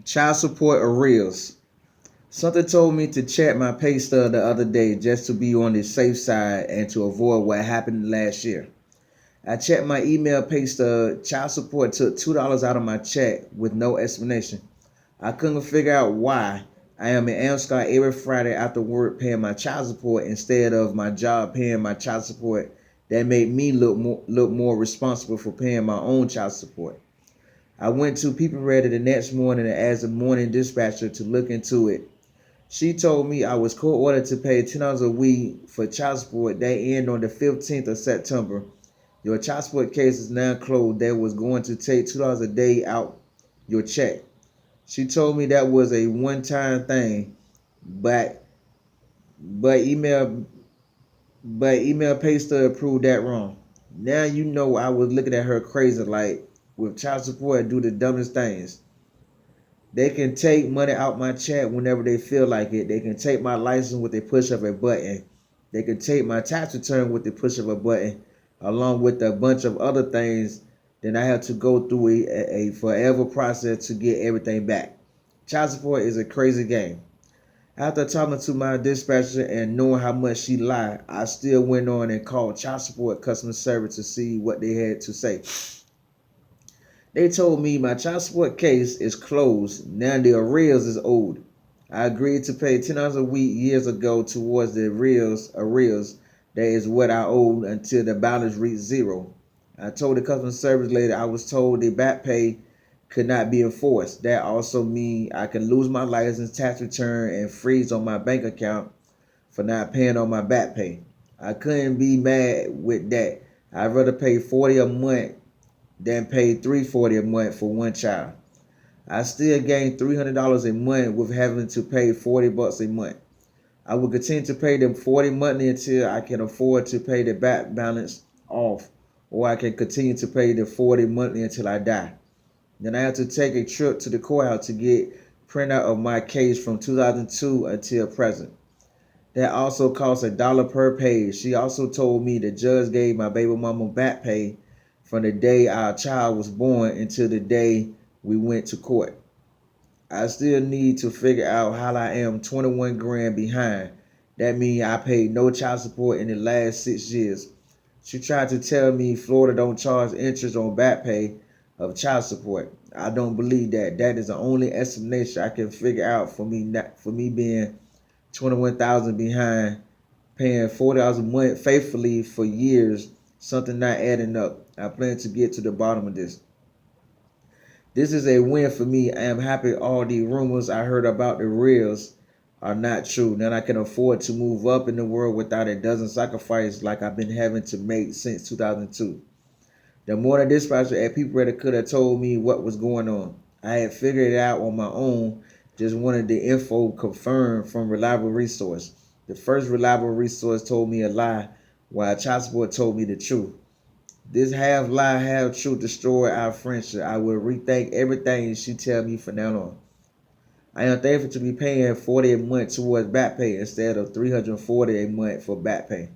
Child support arrears. Something told me to check my pay stub the other day just to be on the safe side and to avoid what happened last year. I checked my email pay stub. Child support took $2 out of my check with no explanation. I couldn't figure out why. I am in Amscott every Friday after work paying my child support instead of my job paying my child support. That made me look more responsible for paying my own child support. I went to People Ready the next morning and asked the morning dispatcher to look into it. She told me I was court ordered to pay $10 a week for child support that end on the 15th of September. Your child support case is now closed. That was going to take $2 a day out your check. She told me that was a one-time thing, but but email but email pay stub proved that wrong. Now you know I was looking at her crazy like with child support do the dumbest things. They can take money out my check whenever they feel like it. They can take my license with the push of a button. They can take my tax return with the push of a button, along with a bunch of other things. Then I have to go through a forever process to get everything back. Child support is a crazy game. After talking to my dispatcher and knowing how much she lied, I still went on and called child support customer service to see what they had to say. They told me my child support case is closed. Now the arrears is owed. I agreed to pay $10 a week years ago towards the arrears. That is what I owed until the balance reached zero. I told the customer service lady I was told the back pay could not be enforced. That also means I can lose my license, tax return, and freeze on my bank account for not paying on my back pay. I couldn't be mad with that. I'd rather pay $40 a month than pay $340 a month for one child. I still gain $300 a month with having to pay $40 a month. I will continue to pay them $40 monthly until I can afford to pay the back balance off, or I can continue to pay the $40 monthly until I die. Then I have to take a trip to the courthouse to get printout of my case from 2002 until present. That also costs $1 per page. She also told me the judge gave my baby mama back pay from the day our child was born until the day we went to court. I still need to figure out how I am 21 grand behind. That means I paid no child support in the last 6 years. She tried to tell me Florida don't charge interest on back pay of child support. I don't believe that. That is the only explanation I can figure out for me being 21,000 behind, paying $40 a month faithfully for years. Something not adding up. I plan to get to the bottom of this. This is a win for me. I am happy all the rumors I heard about the reels are not true. Now I can afford to move up in the world without a dozen sacrifices like I've been having to make since 2002. The morning dispatcher at People Ready could have told me what was going on. I had figured it out on my own. Just wanted the info confirmed from reliable resource. The first reliable resource told me a lie, while child support told me the truth. This half lie, half truth destroyed our friendship. I will rethink everything she tell me from now on. I am thankful to be paying $40 a month towards back pay instead of $340 a month for back pay.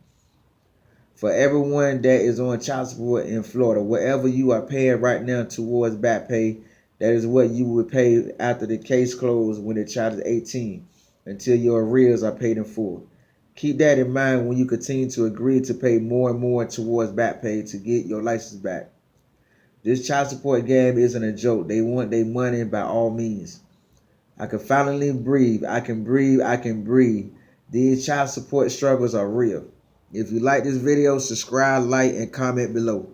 For everyone that is on child support in Florida, whatever you are paying right now towards back pay, that is what you would pay after the case closed when the child is 18, until your arrears are paid in full. Keep that in mind when you continue to agree to pay more and more towards back pay to get your license back. This child support game isn't a joke. They want their money by all means. I can finally breathe. I can breathe. I can breathe. These child support struggles are real. If you like this video, subscribe, like, and comment below.